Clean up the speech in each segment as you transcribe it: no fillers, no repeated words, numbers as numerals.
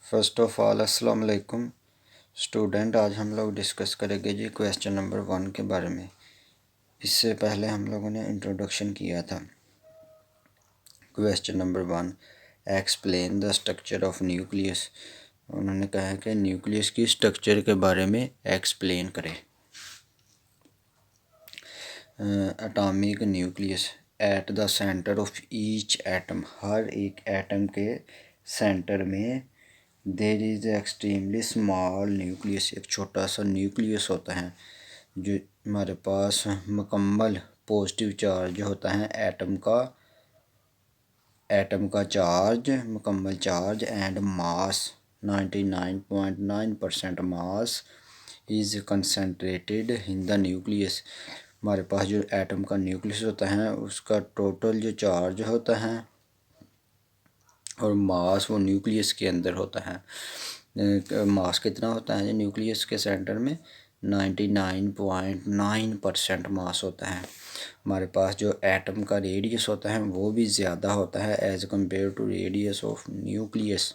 First of all अस्सलाम वालेकुम student. आज हम लोग डिस्कस करेंगे जी क्वेश्चन नंबर 1 के बारे में। इससे पहले हम लोगों ने इंट्रोडक्शन किया था। Question number 1, explain the structure of nucleus. उन्होंने कहा है कि न्यूक्लियस की स्ट्रक्चर के बारे में एक्सप्लेन करें। Atomic nucleus at the centre of each atom, हर एक एटम के सेंटर में there is extremely small nucleus, एक छोटा सा न्यूक्लियस होता है जो हमारे पास मुकम्मल पॉजिटिव चार्ज होता है एटम का चार्ज, मुकम्मल charge and mass 99.9% mass is concentrated in the nucleus. हमारे पास जो एटम का न्यूक्लियस होता है उसका टोटल जो चार्ज होता है और मास वो न्यूक्लियस के अंदर होता है। मास कितना होता है न्यूक्लियस के सेंटर में? 99.9% मास होता है। हमारे पास जो एटम का रेडियस होता है वो भी ज़्यादा होता है as compare to radius of nucleus,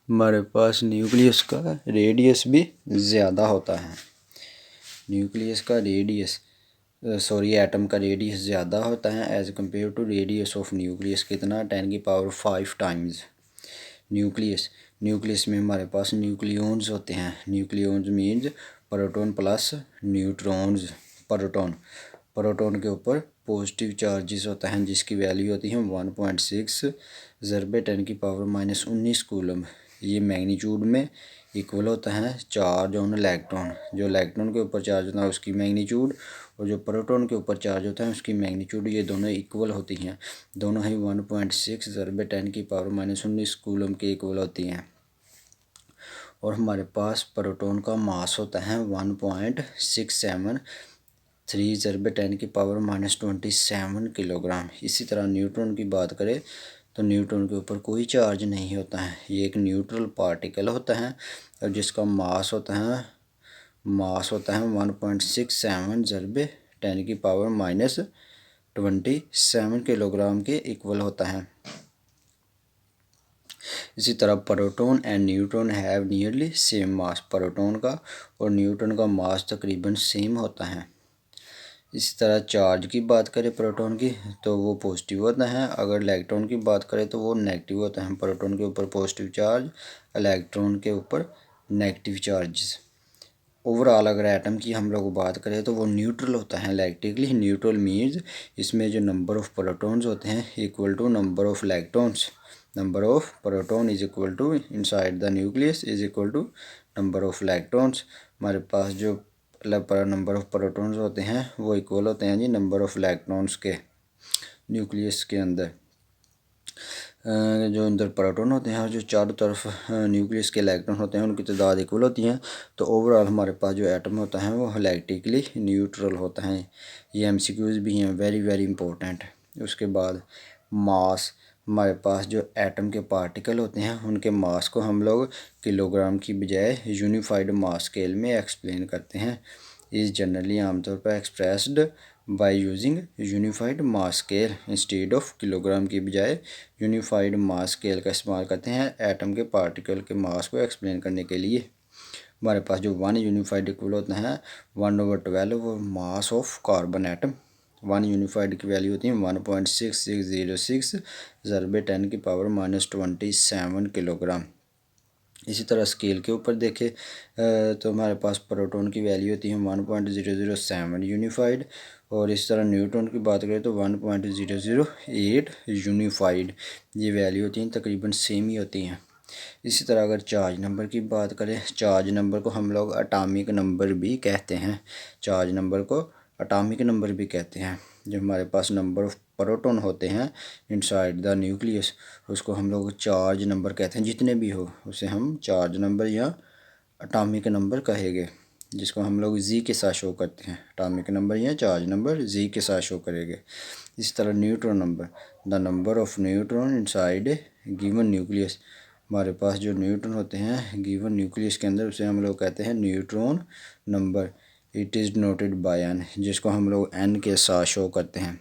हमारे पास न्यूक्लियस का रेडियस भी ज़्यादा होता है। एटम का रेडियस ज़्यादा होता है as compare to radius of nucleus. कितना? 10⁵ टाइम्स। न्यूक्लियस में हमारे पास न्यूक्लियॉन्स होते हैं। Nucleons means proton plus neutrons. Proton के ऊपर पॉजिटिव चार्जेस होता है जिसकी वैल्यू होती है 1.6 × 10⁻⁻19 कूलम। ये मैग्नीट्यूड में इक्वल होता है चार्ज ऑन इलेक्ट्रॉन। जो इलेक्ट्रॉन के ऊपर चार्ज होता है उसकी मैग्नीट्यूड और जो प्रोटॉन के ऊपर चार्ज होता है उसकी मैग्नीट्यूड, ये दोनों इक्वल होती हैं। दोनों ही 1.6 × 10⁻⁻19 कूलम के इक्वल होती हैं। और हमारे पास प्रोटॉन का मास होता है 1.673 × 10⁻⁻27 किलोग्राम। इसी तरह न्यूट्रॉन की बात करें तो न्यूट्रॉन के ऊपर कोई चार्ज नहीं होता है। ये एक न्यूट्रल पार्टिकल होता है और जिसका मास होता है 1.67 × 10⁻⁻27 किलोग्राम के इक्वल होता है। इसी तरह proton and neutron have nearly same mass. Proton का और न्यूट्रॉन का मास तकरीबन सेम होता है। इसी तरह चार्ज की बात करें प्रोटॉन की तो वो पॉजिटिव होता है, अगर इलेक्ट्रॉन की बात करें तो वो नेगेटिव होता है। प्रोटॉन के ऊपर पॉजिटिव चार्ज, इलेक्ट्रॉन के ऊपर नेगेटिव चार्जेस। ओवरऑल अगर एटम की हम लोग बात करें तो वो न्यूट्रल होता है इलेक्ट्रिकली। न्यूट्रल मीन्स इसमें जो नंबर ऑफ़ प्रोटॉन्स होते हैं equal to number of electrons. Number of proton is equal to inside the nucleus is equal to number of electrons. हमारे पास जो नंबर ऑफ़ प्रोटॉन्स होते हैं वो इक्वल होते हैं जी नंबर ऑफ़ इलेक्ट्रॉन्स के। न्यूक्लियस के अंदर जो अंदर प्रोटॉन होते हैं और जो चारों तरफ न्यूक्लियस के इलेक्ट्रॉन होते हैं उनकी तादाद इक्वल होती हैं। तो ओवरऑल हमारे पास जो एटम होता है वो इलेक्ट्रिकली न्यूट्रल होता है। ये MCQs भी हैं, वेरी वेरी इंपॉर्टेंट। उसके बाद मास, हमारे पास जो एटम के पार्टिकल होते हैं उनके मास को हम लोग किलोग्राम की बजाय यूनिफाइड मास स्केल में एक्सप्लेन करते हैं। इस जनरली आमतौर पर expressed by using unified mass scale instead of kilogram की बजाय यूनिफाइड मास स्केल का इस्तेमाल करते हैं एटम के पार्टिकल के मास को एक्सप्लेन करने के लिए। हमारे पास जो 1 यूनिफाइड इक्वल होता है 1/12 mass of carbon atom. 1 unified की वैल्यू होती है 1.6606 × 10⁻⁻27 किलोग्राम। इसी तरह स्केल के ऊपर देखें तो हमारे पास प्रोटॉन की वैल्यू होती है 1.007 यूनिफाइड और इस तरह न्यूट्रॉन की बात करें तो 1.008 यूनिफाइड। ये वैल्यू होती हैं तकरीबन सेम ही होती हैं। इसी तरह अगर चार्ज नंबर की बात करें, चार्ज नंबर को हम लोग एटॉमिक नंबर भी कहते हैं। चार्ज नंबर को एटॉमिक नंबर भी कहते हैं। जो हमारे पास नंबर ऑफ प्रोटॉन होते हैं इनसाइड द न्यूक्लियस उसको हम लोग चार्ज नंबर कहते हैं। जितने भी हो उसे हम चार्ज नंबर या एटॉमिक नंबर कहेंगे, जिसको हम लोग जी के साथ शो करते हैं। एटॉमिक नंबर या चार्ज नंबर जी के साथ शो करेंगे। इस तरह neutron number, the number of neutron inside given nucleus. हमारे पास जो न्यूट्रॉन होते हैं गिवन न्यूक्लियस के अंदर उसे हम लोग कहते हैं neutron number. It is denoted by n, जिसको हम लोग n के साथ शो करते हैं।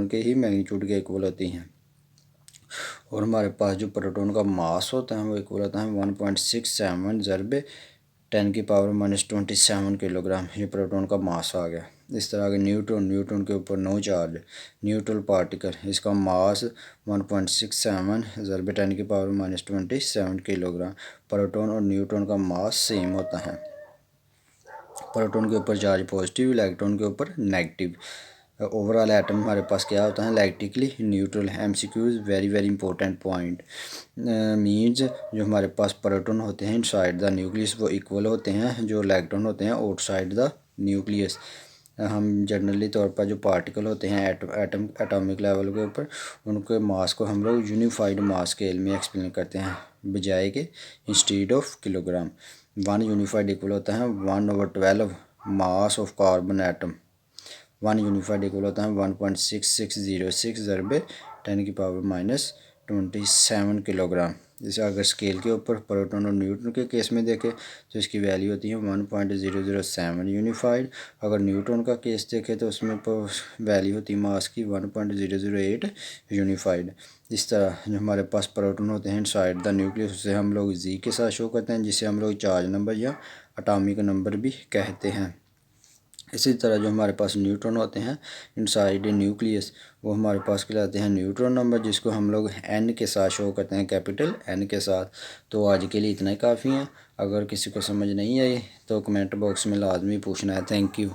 प्रोटॉन के ही मैग्नीट्यूड के इक्वल होती हैं। और हमारे पास जो प्रोटॉन का मास होता है वो इक्वल होता है 1.67 ज़रबे 10⁻⁻27 किलोग्राम। ये प्रोटॉन का मास आ गया। इस तरह के न्यूट्रॉन के ऊपर नो चार्ज न्यूट्रल पार्टिकल, इसका मास 1.67 ज़रबे 10⁻⁻27 किलोग्राम। प्रोटॉन और न्यूट्रॉन का मास सेम होता है। प्रोटॉन के ऊपर चार्ज पॉजिटिव, इलेक्ट्रॉन के ऊपर नेगेटिव। ओवरऑल एटम हमारे पास क्या होता है, electrically neutral. MCQs very important point means जो हमारे पास प्रोटॉन होते हैं इनसाइड द न्यूक्लियस वो इक्वल होते हैं जो इलेक्ट्रॉन होते हैं आउटसाइड द न्यूक्लियस। हम जनरली तौर पर जो पार्टिकल होते हैं एटम एटॉमिक लेवल के ऊपर, उनके मास को हम लोग यूनिफाइड मास स्केल में एक्सप्लेन करते हैं बजाय के instead of kilogram. 1 unified equal होता है 1/12 mass of carbon atom. 1 unified equal होता है 1.6606 ज़रबे 10⁻⁻27 किलोग्राम। जैसे अगर स्केल के ऊपर प्रोटॉन और न्यूट्रॉन के केस में देखें तो इसकी वैल्यू होती है 1.007 यूनिफाइड। अगर न्यूट्रॉन का केस देखें तो उसमें वैल्यू होती है मास की 1.008 यूनिफाइड। इस तरह जो हमारे पास प्रोटॉन होते हैं इनसाइड द न्यूक्लियस उसे हम लोग जी के साथ शो करते हैं, जिसे हम लोग चार्ज नंबर या अटामिक नंबर भी कहते हैं। इसी तरह जो हमारे पास न्यूट्रॉन होते हैं इनसाइड न्यूक्लियस वो हमारे पास कहलाते हैं न्यूट्रॉन नंबर, जिसको हम लोग n के साथ शो करते हैं, कैपिटल N के साथ। तो आज के लिए इतना ही काफ़ी है। अगर किसी को समझ नहीं आई तो कमेंट बॉक्स में लाजमी पूछना है। Thank you.